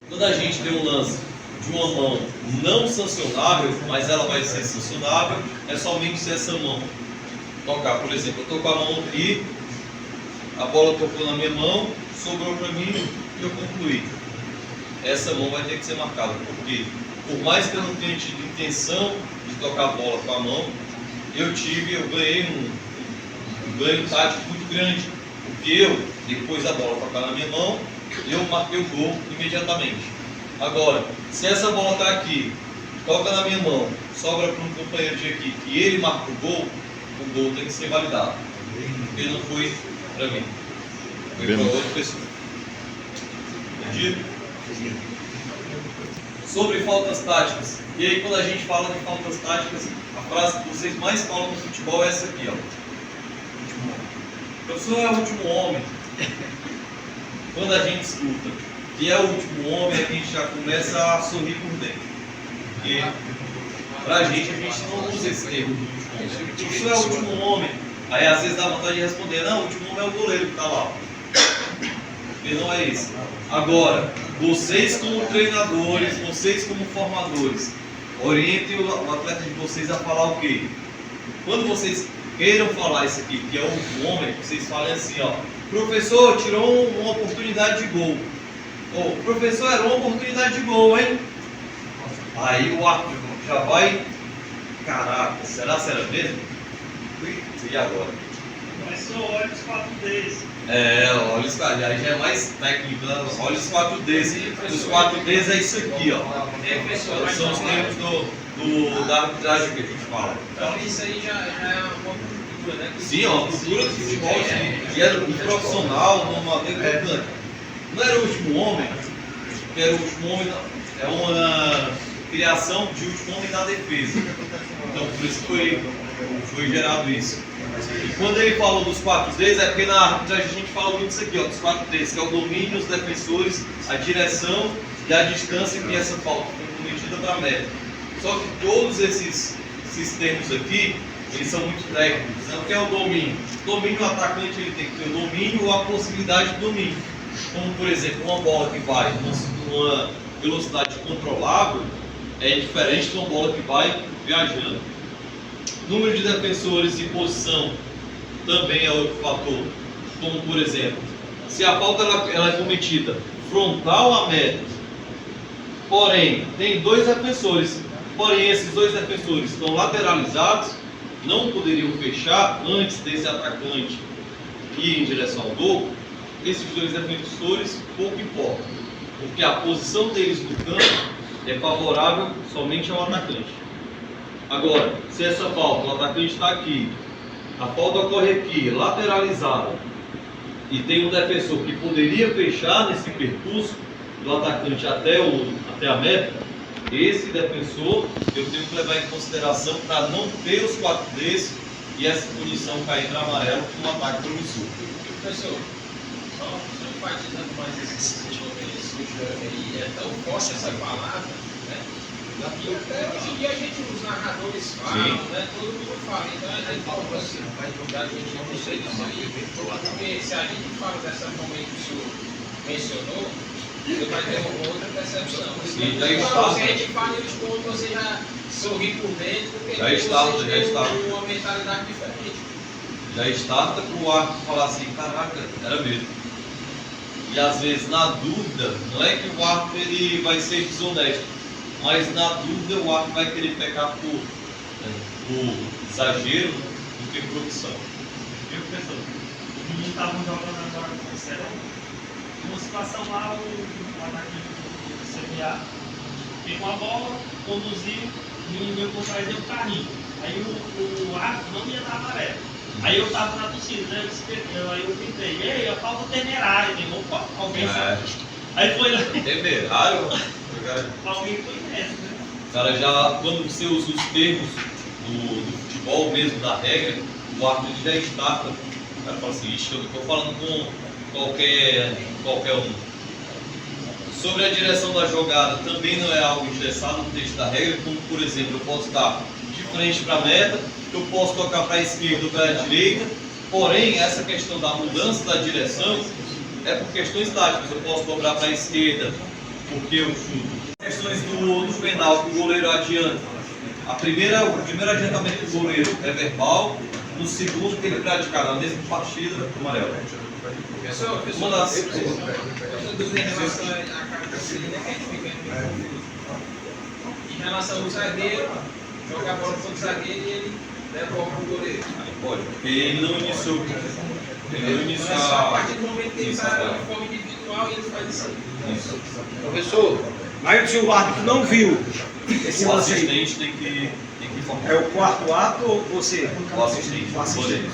Quando a gente tem um lance de uma mão não sancionável, mas ela vai ser sancionável, é somente se essa mão tocar. Por exemplo, eu estou com a mão aqui, a bola tocou na minha mão, sobrou para mim e eu concluí. Essa mão vai ter que ser marcada, porque por mais que eu não tenha tido intenção de tocar a bola com a mão, eu ganhei um ganho tático muito grande, porque eu, depois da bola tocar na minha mão, eu marquei o gol imediatamente. Agora, se essa bola está aqui, toca na minha mão, sobra para um companheiro de equipe e ele marca o gol tem que ser validado, porque não foi para mim, foi para outra pessoa. Entendido? Sobre faltas táticas. E aí, quando a gente fala de faltas táticas, a frase que vocês mais falam no futebol é essa aqui, ó. Último homem. O professor é o último homem. Quando a gente escuta que é o último homem, a gente já começa a sorrir por dentro. Porque pra gente, a gente não usa esse termo. O professor é o último homem. Aí às vezes dá vontade de responder, não, o último homem é o goleiro que está lá. Porque não é isso. Agora, vocês como treinadores, vocês como formadores, orientem o atleta de vocês a falar o quê? Quando vocês queiram falar isso aqui, que é o último homem, vocês falem assim, ó, professor, tirou uma oportunidade de gol. Ou, professor, era uma oportunidade de gol, hein? Aí o árbitro já vai, caraca, será mesmo? E agora? Professor, olha os 4Ds. Olha os 4Ds, aí já é mais técnico, né? Olha os 4Ds. Os 4Ds é isso aqui, ó. São os termos da arbitragem que a gente fala. Então isso aí já é uma cultura, né? Sim, é uma cultura do futebol, sim. E é um profissional, numa vez. Não era o último homem, que era o último homem, é uma criação de último homem na defesa. Então por isso foi gerado isso. E quando ele falou dos 4Ds, é porque na arbitragem a gente fala muito isso aqui, ó, dos 4Ds, que é o domínio, os defensores, a direção e a distância que essa falta foi cometida para a meta. Só que todos esses termos aqui, eles são muito técnicos. Né? O que é o domínio? Domínio, o atacante ele tem que ter o domínio ou a possibilidade de domínio. Como, por exemplo, uma bola que vai numa velocidade controlável é diferente de uma bola que vai viajando. Número de defensores e posição também é outro fator. Como, por exemplo, se a falta ela é cometida frontal à meta, porém, tem dois defensores, porém esses dois defensores estão lateralizados, não poderiam fechar antes desse atacante ir em direção ao gol. Esses dois defensores pouco importam, porque a posição deles no campo é favorável somente ao atacante. Agora, se essa falta, o atacante está aqui, a falta ocorre aqui, lateralizada, e tem um defensor que poderia fechar nesse percurso do atacante até a meta, esse defensor eu tenho que levar em consideração para não ter os 4Ds e essa punição cair para amarelo com um ataque promissor. Professor, só enfatizando mais esse e é tão forte essa palavra, né? E até hoje em dia a gente, os narradores falam, né? Todo mundo fala, então é importante a gente não sei disso aí, porque se a gente fala dessa forma aí que o senhor mencionou, você vai ter uma outra percepção. Se a gente fala eles pontos, você já sorri por dentro, porque já está uma mentalidade diferente. Já starta para o árbitro falar assim, caraca, era mesmo. E às vezes na dúvida, não é que o árbitro ele vai ser desonesto, mas na dúvida o árbitro vai querer pecar por exagero do que por opção. Viu, professor? Os meninos estavam jogando agora com o Serão. Uma situação lá, o atacante do CBA pegou a bola, conduziu, o menino veio por trás e deu um carrinho. Aí o árbitro não ia dar amarelo. Aí eu estava na torcida, né? Aí eu gritei, ei, a falta temerária, meu irmão, alguém sabe? Aí foi lá. Temerário? Alguém foi nessa, né? Cara, já quando você usa os termos do futebol mesmo, da regra, o árbitro já starta. O cara fala assim, ixi, eu estou falando com qualquer um. Sobre a direção da jogada, também não é algo engessado no texto da regra, como por exemplo, eu posso estar de frente para a meta, eu posso tocar para a esquerda ou para a direita, porém essa questão da mudança da direção é por questões táticas. Eu posso dobrar para a esquerda porque eu chuto. Questões do penal que o goleiro adianta. O primeiro adiantamento do goleiro é verbal, no segundo que ele praticar na mesma partida, amarelo. Pessoal, Uma das... eu estou dúvida em relação à carteirinha que a gente fica em relação ao zagueiro, jogar a bola contra o zagueiro e ele devolve o goleiro. Pode, porque ele não iniciou. Ele não iniciou Mas só a partir do momento que ele está de forma individual e ele faz isso. Professor, mas se o árbitro não viu esse O lance aí, assistente tem que informar. é o quarto ato ou você? O assistente. O assistente.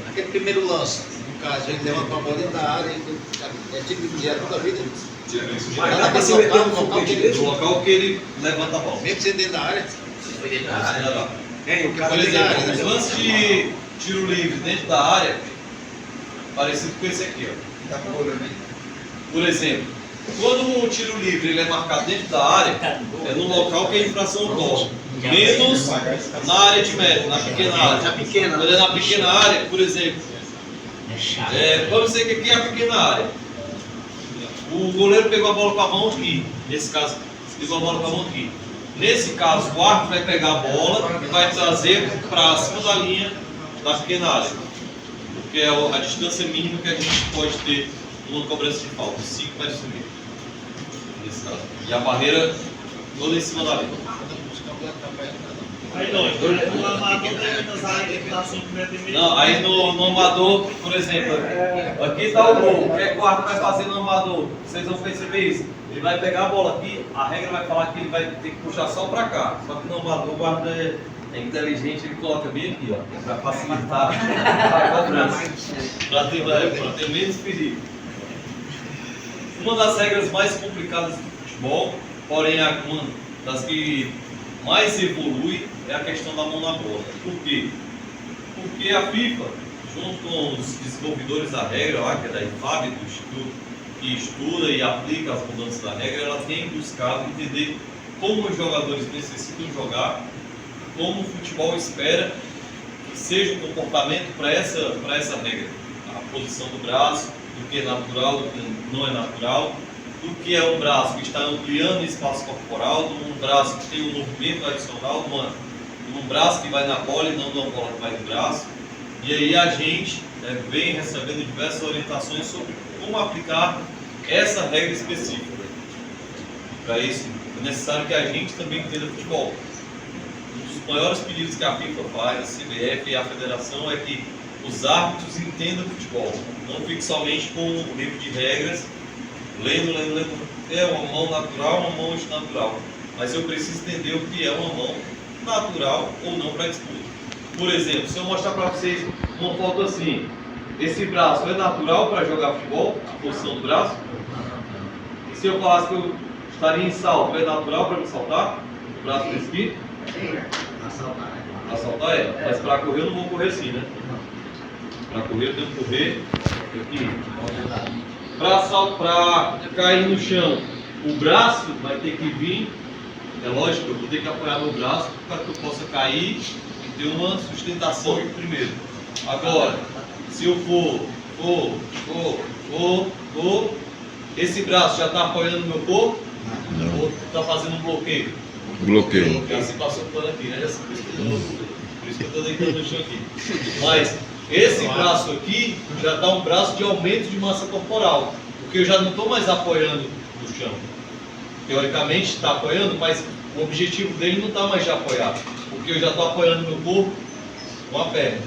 Aquele primeiro lance, no caso, ele levantou a bola dentro da área, é tipo de direto toda a vida. Mas dá para se meter no foguete No desse? local que ele levanta a bola. Mesmo sendo dentro da área, Foi dentro da área. É, o cara Por tem exemplo, que- os lances de tiro livre dentro da área, parecido com esse aqui, ó. Por exemplo, quando o tiro livre ele é marcado dentro da área, é no local que a infração ocorre. Menos na área de médio, na pequena área. Na pequena. Quando é na pequena área, por exemplo, vamos dizer que aqui é a pequena área. O goleiro pegou a bola com a mão aqui. Nesse caso, pegou a bola com a mão aqui. Nesse caso, o árbitro vai pegar a bola e vai trazer para cima da linha da pequena área. Porque é a distância mínima que a gente pode ter numa cobrança de falta, 5 metros e meio. Nesse caso. E a barreira toda em cima da linha. Aí não, o amador tem muitas áreas que dá 5 metros e meio. Não, aí no amador, por exemplo, aqui está o gol. O que é que o árbitro vai fazer no amador? Vocês vão perceber isso. Ele vai pegar a bola aqui, a regra vai falar que ele vai ter que puxar só para cá. Só que no amador o árbitro é inteligente, ele coloca bem aqui, ó, para facilitar a cobrança, para ter menos perigo. Uma das regras mais complicadas do futebol, porém uma das que mais evolui, é a questão da mão na bola. Por quê? Porque a FIFA, junto com os desenvolvedores da regra, lá, que é da IFAB, do Instituto que estuda e aplica as mudanças da regra, ela tem buscado entender como os jogadores necessitam jogar, como o futebol espera que seja o comportamento para essa regra. A posição do braço, do que é natural, do que não é natural, do que é um braço que está ampliando o espaço corporal, de um braço que tem um movimento adicional, de um braço que vai na bola e não de uma bola que vai no braço. E aí a gente vem recebendo diversas orientações sobre como aplicar essa regra específica. Para isso é necessário que a gente também entenda futebol. Um dos maiores pedidos que a FIFA faz, a CBF e a Federação é que os árbitros entendam futebol. Não fique somente com o livro de regras, lendo. É uma mão natural, uma mão antinatural. Mas eu preciso entender o que é uma mão natural ou não para disputa. Por exemplo, se eu mostrar para vocês uma foto assim, esse braço é natural para jogar futebol, a posição do braço? E se eu falasse que eu estaria em salto, é natural para me saltar? O braço desse aqui? Assaltar é, mas para correr eu não vou correr assim, né? Para correr eu tenho que correr aqui. Para cair no chão, o braço vai ter que vir, é lógico, eu vou ter que apoiar meu braço para que eu possa cair e ter uma sustentação primeiro. Agora, se eu for, esse braço já está apoiando o meu corpo? Não. Ou está fazendo um bloqueio? Bloqueio. Porque se passou por aqui, né? Por isso que eu estou deitando no chão aqui. Mas esse braço aqui já está um braço de aumento de massa corporal, porque eu já não estou mais apoiando no chão. Teoricamente está apoiando, mas o objetivo dele não está mais de apoiar, porque eu já estou apoiando meu corpo com a perna.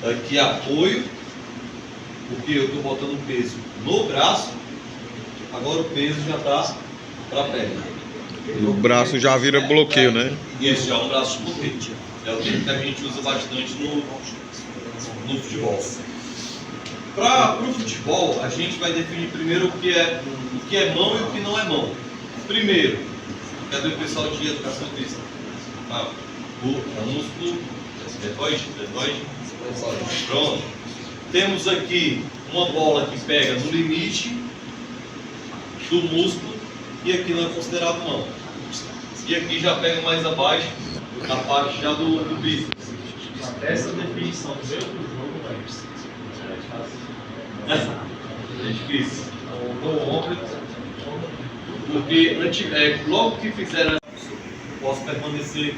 Aqui apoio, porque eu estou botando o peso no braço, agora o peso já está para a perna. O braço já vira bloqueio, né? Isso já é um braço de bloqueio. É o termo que a gente usa bastante no futebol. Para o futebol, a gente vai definir primeiro o que é mão e o que não é mão. Primeiro, cadê o pessoal de educação física? O músculo, deltoide. Pronto. Temos aqui uma bola que pega no limite do músculo e aqui não é considerado mão. E aqui já pega mais abaixo, na parte já do bíceps. Essa definição do meu jogo, É difícil. com ombro, porque logo que fizeram, posso permanecer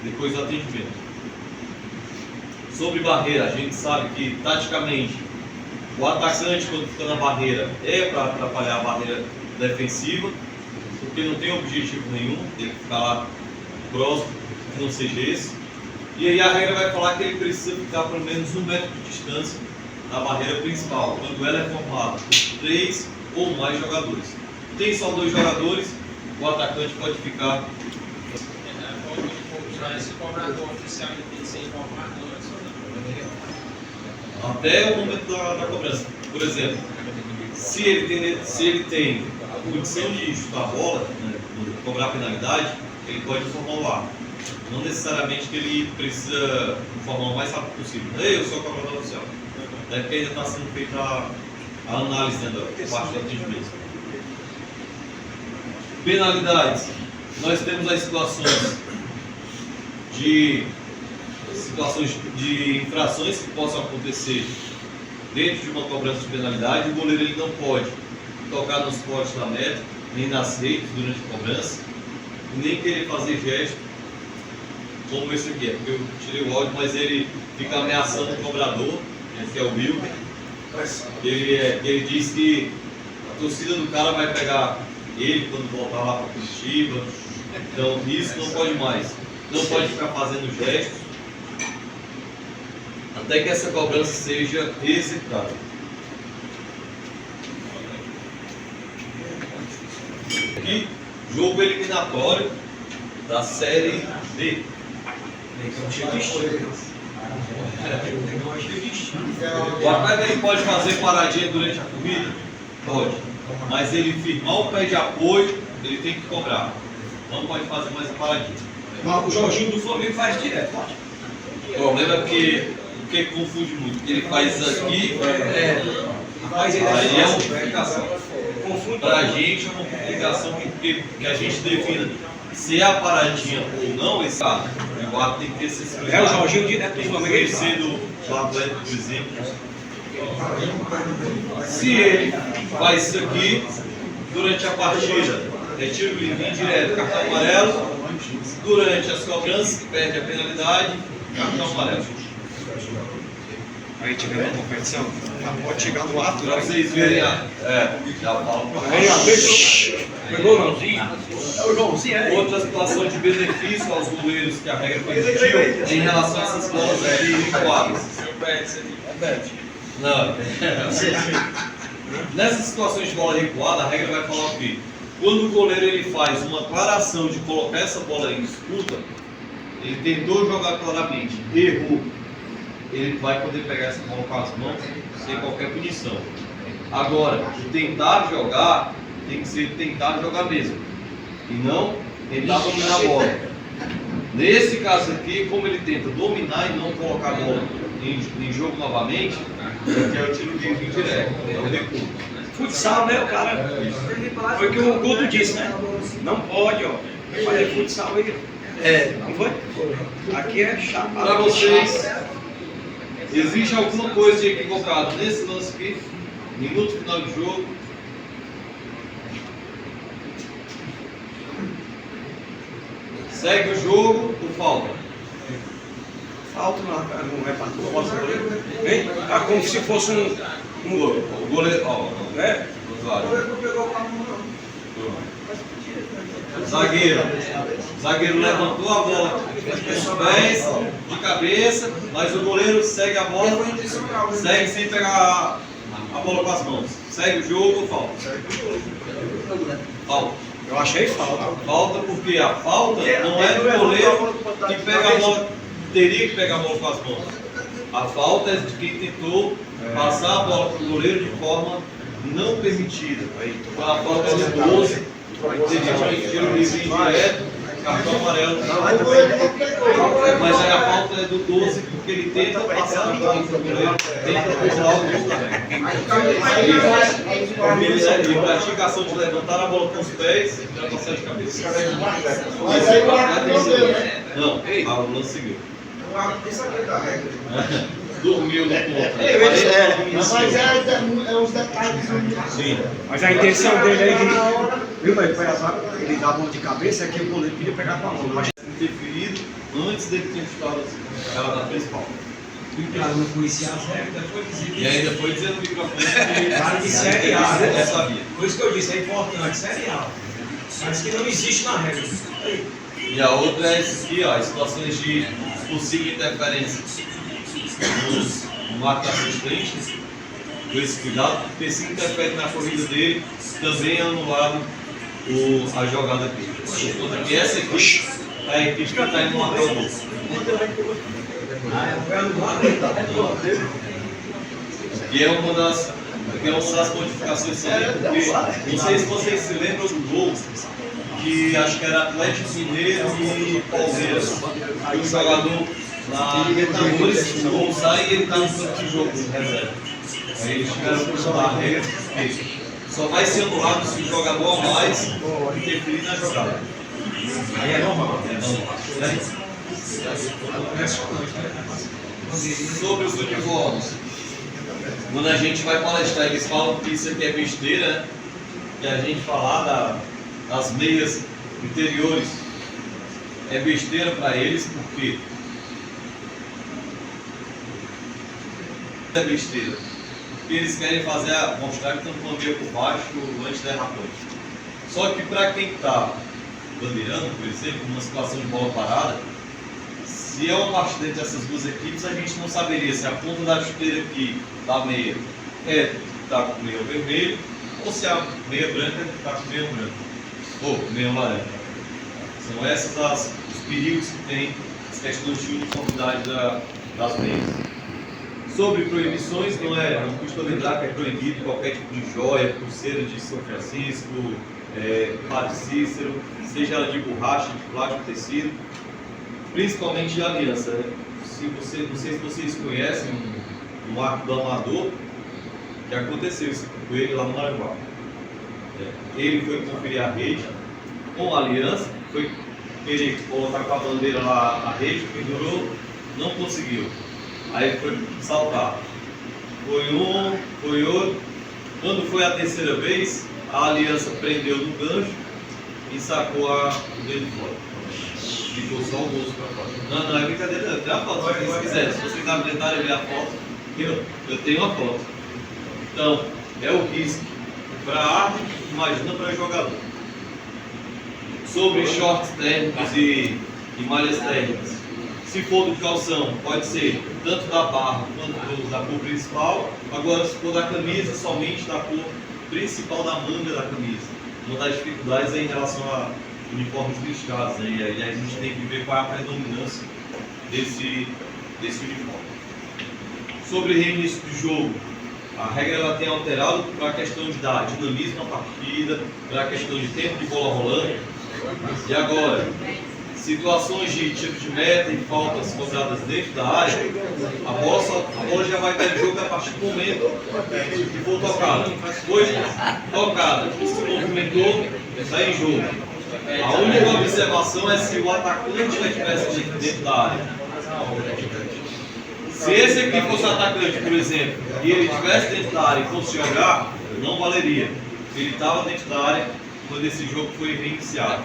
depois do atendimento. Sobre barreira, a gente sabe que taticamente o atacante, quando fica na barreira, é para atrapalhar a barreira defensiva, porque não tem objetivo nenhum, ele ficar lá próximo, que não seja esse. E aí a regra vai falar que ele precisa ficar pelo menos 1 metro de distância da barreira principal, quando ela é formada por 3 ou mais jogadores. Tem só 2 jogadores, o atacante pode ficar. A forma de usar esse cobrador oficial tem que ser informado antes ou não? Até o momento da cobrança. Por exemplo, se ele tem a condição de chutar a bola, né, cobrar a penalidade, ele pode informar o árbitro. Não necessariamente que ele precisa informar o mais rápido possível. Eu sou o cobrador oficial. Até porque ainda está sendo feita a análise, né, da parte do atendimento. Penalidades. Nós temos as situações de infrações que possam acontecer dentro de uma cobrança de penalidade. O goleiro ele não pode tocar nos postes da meta, nem nas redes durante a cobrança, e nem querer fazer gesto como esse aqui, porque eu tirei o áudio, mas ele fica ameaçando o cobrador, que é o Will. Ele diz que a torcida do cara vai pegar ele quando voltar lá para Curitiba. Então isso não pode mais. Não pode ficar fazendo gestos até que essa cobrança seja executada. Aqui, jogo eliminatório da Série D. O atleta ele pode fazer paradinha durante a corrida? Pode. Mas ele firmar o pé de apoio, ele tem que cobrar. Não pode fazer mais a paradinha. Mas o Jorginho do Flamengo faz direto, pode. O problema é porque confunde muito. Ele faz aqui, Rapaz, ele aí é uma complicação. confunde. Para a gente é uma complicação que a gente defina se é a paradinha ou não, esse o ato tem que ter sensibilidade. É o Jorginho direto do Flamengo. Conhecido do atleta, por exemplo. Se ele faz isso aqui durante a partida, retira o livrinho direto, cartão amarelo. Durante as cobranças, perde a penalidade, cartão amarelo. Aí tiver uma competição, já pode chegar no ato. Para vocês verem, já falam. Aí, ó, pegou o Joãozinho? É o Joãozinho, é? Outra situação de benefício aos goleiros que a regra permitiu em relação a essas bolas de recuadas. Não. Nessas situações de bola recuada, a regra vai falar o quê? Quando o goleiro ele faz uma aclaração de colocar essa bola em disputa, ele tentou jogar claramente, errou, ele vai poder pegar essa bola com as mãos sem qualquer punição. Agora, tentar jogar tem que ser tentar jogar mesmo, e não tentar dominar a bola. Nesse caso aqui, como ele tenta dominar e não colocar a bola em jogo novamente, que é o tiro livre indireto, é o recuo. Futsal, né, o cara? Foi o que o Guto disse, né? Não pode, ó. Fazer futsal aí. Não foi? Aqui é chato. Para vocês, existe alguma coisa de equivocado nesse lance aqui? Minuto final de jogo. Segue o jogo por falta. Falta não é para tudo. Hein? Tá como se fosse um gol. O goleiro, ó, Né? Zagueiro levantou a bola com os pés, de cabeça, mas o goleiro segue a bola, segue sem pegar a bola com as mãos. Segue o jogo ou falta? Falta. Eu achei falta. Falta porque a falta não é do goleiro que pega a bola, teria que pegar a bola com as mãos. A falta é de quem tentou passar a bola para o goleiro de forma não permitida. Então a falta é do 12, teria tiro livre indireto, cartão amarelo. Mas aí a falta é do 12 porque ele tenta passar a bola para o goleiro, tenta pular o gol também. E pratica a ação de levantar a bola com os pés e passar de cabeça. Mas aí o árbitro não deu, né? Não, o lance seguiu. Isso aqui é da regra. dormiu no ponto. Mas é os detalhes. Sim. Mas a intenção dele aí, viu, mas ele dá a mão de cabeça, é que o goleiro podia pegar com a mão. Mas Interferido antes dele ter chutado ela na principal. o cara não conhecia as regras, depois dizer E aí depois dizendo no microfone que Cara de Série A, né? não sabia. Por isso que eu disse, é importante, Série A. Mas que não existe na regra. E a outra é essa aqui, ó, as situações de possível interferência no ato assistente, com esse cuidado, porque se interfere na corrida dele, também é anulado a jogada aqui. E essa aqui é a equipe que está indo matar o gol. Que é uma das modificações também, porque não sei se vocês se lembram do gol, que acho que era Atlético Mineiro e Palmeiras. Aí o jogador na Libertadores, o gol sai e ele está no campo de jogo de reserva. Aí eles tiveram que mudar a regra, porque só vai ser anulado se o jogador a mais interferir na jogada. Aí é normal. É normal, né? Sobre os uniformes, quando a gente vai palestrar, eles falam que isso aqui é besteira, né? Que a gente falar das meias interiores é besteira para eles, porque é besteira. Porque eles querem mostrar que estão com a meia por baixo antiderrapante. Só que para quem está bandeirando, por exemplo, numa situação de bola parada, se é uma partida entre essas duas equipes, a gente não saberia se a ponta da chuteira aqui da meia está com meia vermelho ou se a meia branca está com meia branco ou meia laranja. São esses os perigos que tem as questões de uniformidade das meias. Sobre proibições, não custa lembrar que é proibido qualquer tipo de joia, pulseira de São Francisco, Padre Cícero, seja ela de borracha, de plástico, tecido, principalmente de aliança. Né? Não sei se vocês conhecem o Marco do Amador, que aconteceu isso com ele lá no Maranguá. Ele foi conferir a rede com a aliança, foi querer colocar com a bandeira lá a rede, pendurou, não conseguiu. Aí foi saltar. Foi outro. Quando foi a terceira vez, a aliança prendeu no gancho e sacou o dedo fora. Ficou só o bolso para fora. Não é brincadeira, eu tenho a foto, se vocês quiserem. Se vocês aguentarem ver a foto, eu tenho a foto. Então, é o risco para árbitro, imagina para jogador. Sobre shorts térmicos e malhas térmicas. Se for do calção, pode ser tanto da barra quanto da cor principal. Agora, se for da camisa, somente da cor principal da manga da camisa. Uma das dificuldades é em relação a uniformes listados, né? E aí a gente tem que ver qual é a predominância desse uniforme. Sobre reinício do jogo, a regra ela tem alterado para a questão de dar dinamismo à partida, para a questão de tempo de bola rolando. E agora, situações de tiro de meta e faltas cobradas dentro da área, a bola já vai estar em jogo a partir do momento que for tocada. Foi tocada, se movimentou, está em jogo. A única observação é se o atacante já estivesse dentro da área. Se esse aqui fosse o atacante, por exemplo, e ele estivesse dentro da área e fosse jogar, não valeria. Ele estava dentro da área quando esse jogo foi reiniciado.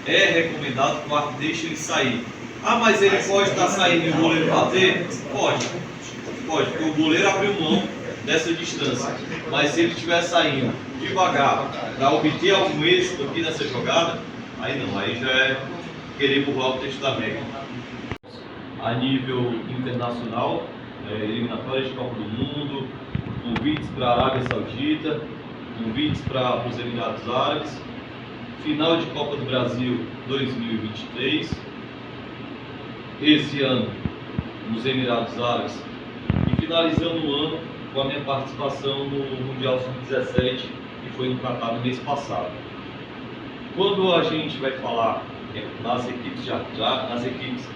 É recomendado que o árbitro deixe ele sair. Ah, mas ele pode estar saindo e o goleiro bater? Pode, porque o goleiro abriu mão dessa distância. Mas se ele estiver saindo devagar para obter algum êxito aqui nessa jogada, aí não, aí já é querer burlar o texto da regra. A nível internacional, eliminatórias de Copa do Mundo, convites para a Arábia Saudita, convites para os Emirados Árabes, final de Copa do Brasil 2023, esse ano nos Emirados Árabes, e finalizando o ano com a minha participação no Mundial Sub-17, que foi no Catar no mês passado. Quando a gente vai falar nas equipes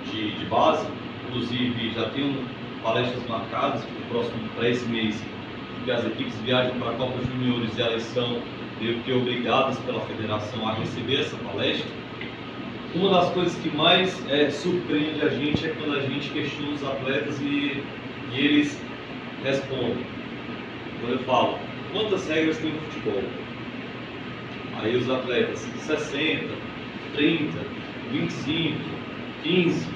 de base, inclusive já tem palestras marcadas para esse mês, que as equipes viajam para a Copa Juniores e elas são meio que obrigadas pela federação a receber essa palestra. Uma das coisas que mais surpreende a gente é quando a gente questiona os atletas e eles respondem. Quando eu falo, quantas regras tem no futebol? Aí os atletas, 60, 30, 25, 15.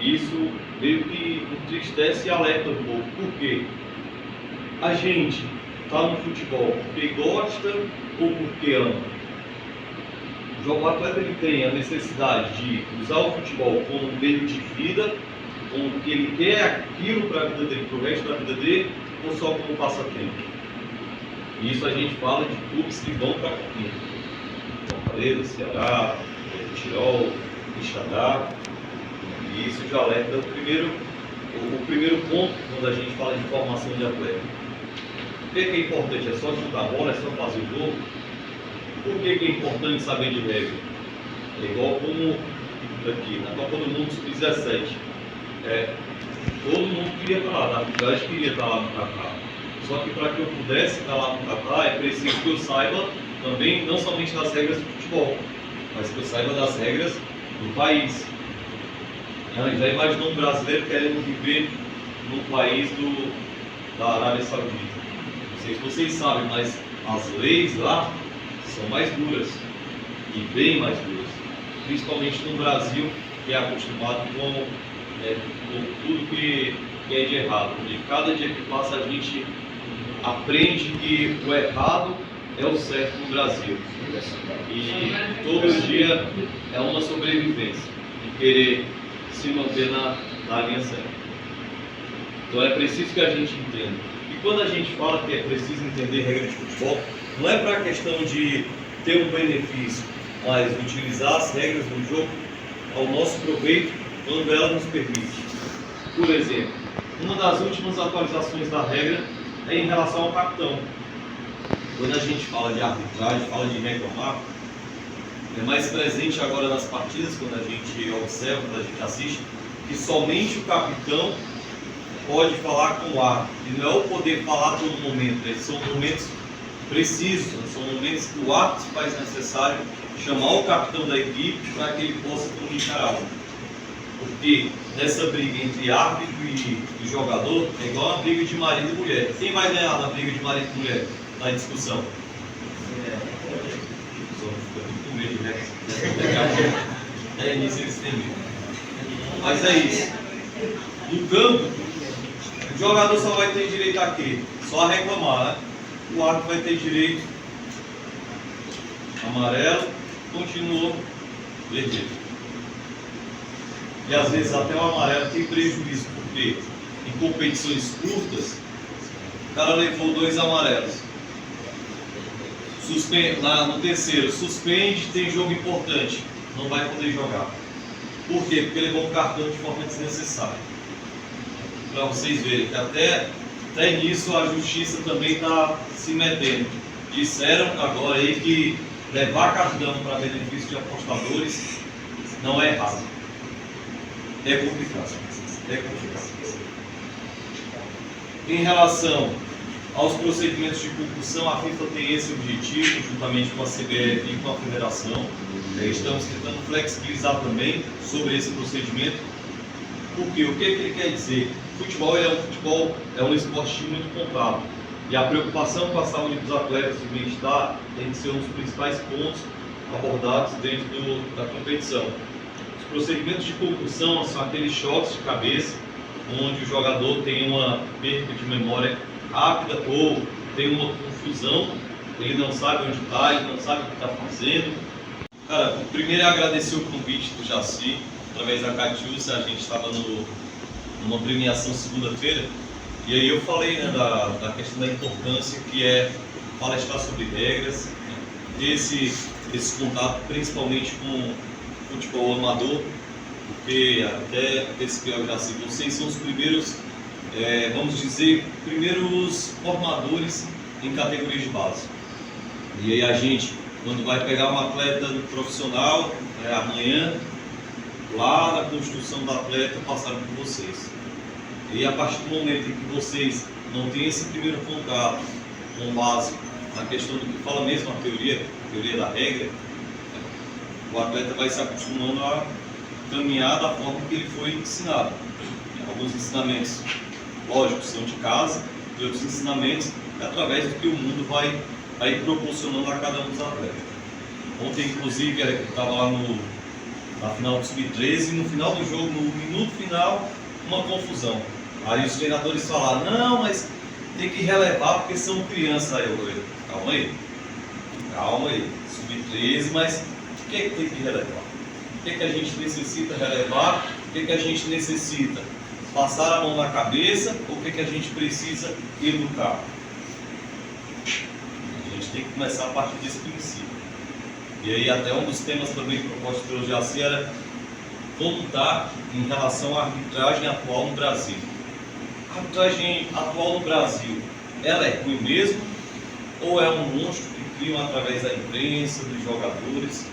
Isso meio que entristece e alerta um pouco. Por quê? A gente está no futebol porque gosta ou porque ama? O atleta ele tem a necessidade de usar o futebol como um meio de vida, como que ele quer aquilo para a vida dele, para o resto da vida dele, ou só como passatempo. E isso a gente fala de clubes que vão para Campina. Fortaleza, Ceará, Tirol, Quixadá. E isso já alerta o primeiro ponto quando a gente fala de formação de atleta. O que é importante? É só chutar a bola, é só fazer o jogo? Por que é importante saber de regra? É igual como aqui, na Copa do Mundo Sub-17. Todo mundo queria estar lá, na verdade queria estar lá no Catar. Só que para que eu pudesse estar lá no Catar, é preciso que eu saiba também, não somente das regras do futebol, mas que eu saiba das regras do país. Já imaginou um brasileiro querendo viver no país da Arábia Saudita? Não sei se vocês sabem, mas as leis lá são mais duras e bem mais duras, principalmente no Brasil, que é acostumado com tudo que é de errado. E cada dia que passa a gente aprende que o errado é o certo no Brasil. E todo dia é uma sobrevivência e querer se manter na linha certa. Então é preciso que a gente entenda. E quando a gente fala que é preciso entender regra de futebol, não é para a questão de ter um benefício, mas utilizar as regras do jogo ao nosso proveito quando ela nos permite. Por exemplo, uma das últimas atualizações da regra é em relação ao capitão. Quando a gente fala de arbitragem, fala de reclamar, é mais presente agora nas partidas, quando a gente observa, quando a gente assiste, que somente o capitão pode falar com o árbitro. E não é o poder falar a todo momento, esses são momentos precisos, são momentos que o árbitro faz necessário chamar o capitão da equipe para que ele possa comunicar algo. Porque nessa briga entre árbitro e jogador é igual uma briga de marido e mulher. Quem vai ganhar na briga de marido e mulher? Na discussão? Com medo, né? Nisso eles têm medo. Mas é isso. No campo, o jogador só vai ter direito a quê? Só a reclamar, né? O árbitro vai ter direito amarelo, continuou vermelho. E às vezes até o amarelo tem prejuízo, porque em competições curtas, o cara levou 2 amarelos. No terceiro, suspende, tem jogo importante, não vai poder jogar. Por quê? Porque levou um cartão de forma desnecessária. Para vocês verem que até nisso a justiça também está se metendo. Disseram agora aí que levar cartão para benefício de apostadores não é errado. É complicado. É complicado. Em relação aos procedimentos de concussão, a FIFA tem esse objetivo, juntamente com a CBF e com a Federação. Estamos tentando flexibilizar também sobre esse procedimento. Porque o que ele quer dizer? Futebol é um esporte muito contábil. E a preocupação com a saúde dos atletas e o bem-estar tem que ser um dos principais pontos abordados dentro da competição. Os procedimentos de concussão são aqueles choques de cabeça, onde o jogador tem uma perda de memória rápida ou tem uma confusão, ele não sabe onde está, ele não sabe o que está fazendo. Cara, primeiro é agradecer o convite do Jaci, através da Catiúcia. A gente estava numa premiação segunda-feira, e aí eu falei, né, da questão da importância que é palestrar sobre regras, né, ter esse contato principalmente com o futebol amador, porque até esse que eu já sei, vocês são os primeiros, vamos dizer, primeiros formadores em categorias de base. E aí a gente, quando vai pegar um atleta profissional, amanhã, lá na construção do atleta, passaram por vocês. E a partir do momento em que vocês não têm esse primeiro contato com base na questão do que fala mesmo a teoria da regra, o atleta vai se acostumando a caminhar da forma que ele foi ensinado. Alguns ensinamentos, lógicos, são de casa, e outros ensinamentos é através do que o mundo vai proporcionando a cada um dos atletas. Ontem, inclusive, eu estava lá na final do Sub-13 e no final do jogo, no minuto final, uma confusão. Aí os treinadores falaram, não, mas tem que relevar porque são crianças. Aí eu falei, calma aí, Sub-13, mas o que é que tem que relevar? O que é que a gente necessita relevar? O que é que a gente necessita passar a mão na cabeça? Ou o que é que a gente precisa educar? A gente tem que começar a partir desse princípio. E aí até um dos temas também propostos pelo Jaci era como está em relação à arbitragem atual no Brasil. A arbitragem atual no Brasil, ela é ruim mesmo? Ou é um monstro que criam através da imprensa, dos jogadores?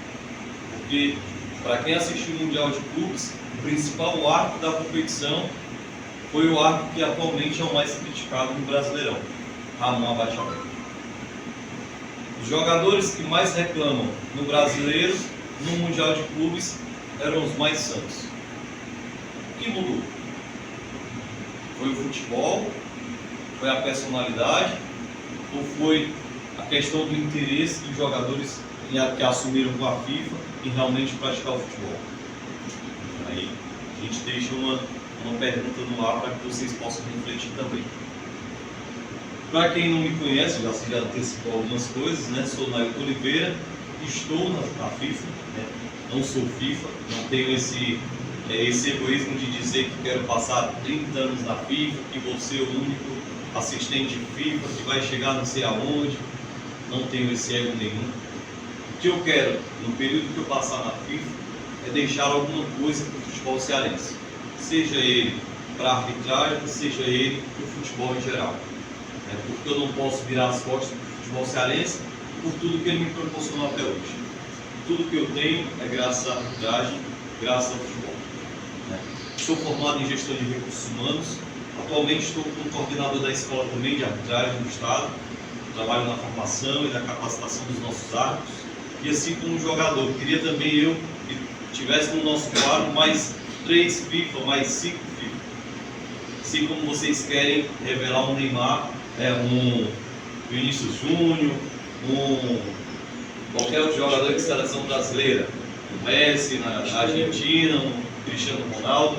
Porque, para quem assistiu o Mundial de Clubes, o principal árbitro da competição foi o árbitro que atualmente é o mais criticado no Brasileirão, Ramon Abate-Almeida. Os jogadores que mais reclamam no Brasileiro, no Mundial de Clubes, eram os mais santos. O que mudou? Foi o futebol? Foi a personalidade? Ou foi a questão do interesse dos jogadores que assumiram com a FIFA em realmente praticar o futebol? Aí a gente deixa uma pergunta no ar para que vocês possam refletir também. Para quem não me conhece, já antecipou algumas coisas, né? Sou Nailton Oliveira, estou na FIFA, né? Não sou FIFA, não tenho esse egoísmo de dizer que quero passar 30 anos na FIFA, que vou ser o único assistente FIFA, que vai chegar não sei aonde, não tenho esse ego nenhum. O que eu quero, no período que eu passar na FIFA, é deixar alguma coisa para o futebol cearense, seja ele para a arbitragem, seja ele para o futebol em geral. Porque eu não posso virar as costas para o futebol cearense por tudo que ele me proporcionou até hoje. Tudo que eu tenho é graças à arbitragem, graças ao futebol. Sou formado em gestão de recursos humanos, atualmente estou como coordenador da escola também de arbitragem do Estado, trabalho na formação e na capacitação dos nossos árbitros, e assim como jogador, queria também eu que tivesse no nosso quadro mais 3 FIFA, mais 5 FIFA. Assim como vocês querem revelar um Neymar, um Vinícius Júnior, qualquer outro jogador de seleção brasileira, o Messi na Argentina, um Cristiano Ronaldo.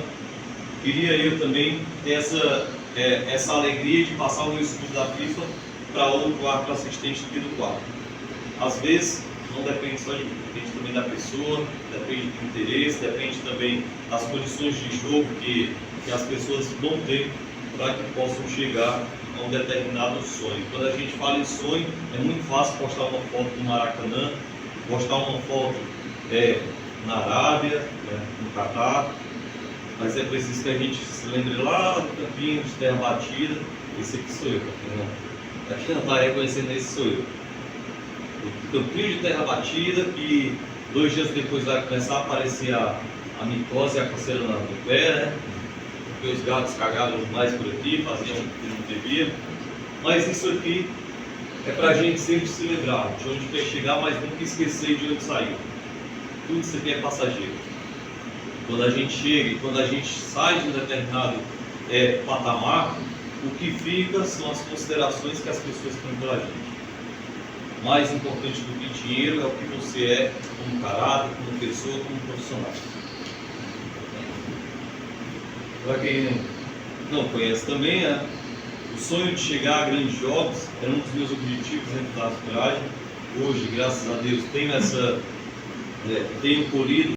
Queria eu também ter essa alegria de passar o meu estudo da FIFA para outro árbitro assistente aqui do quadro. Às vezes não depende só de mim, depende também da pessoa, depende do interesse, depende também das condições de jogo que as pessoas vão ter para que possam chegar a um determinado sonho. Quando a gente fala em sonho, é muito fácil postar uma foto do Maracanã, postar uma foto na Arábia, no Catar, mas é preciso que a gente se lembre lá do campinho de terra batida. Esse aqui sou eu, para quem não está reconhecendo, esse sou eu. O campinho de terra batida, que 2 dias depois vai começar a aparecer a micose e a coceira no pé, né? Porque os gatos cagavam mais por aqui, faziam o que não devia. Mas isso aqui é para a gente sempre se lembrar de onde quer chegar, mas nunca esquecer de onde saiu. Tudo isso aqui é passageiro. Quando a gente chega e quando a gente sai de um determinado patamar, o que fica são as considerações que as pessoas têm pela gente. Mais importante do que dinheiro é o que você é como caráter, como pessoa, como profissional. Para quem não conhece também, o sonho de chegar a grandes jogos era um dos meus objetivos dentro da arbitragem. Hoje, graças a Deus, tenho colhido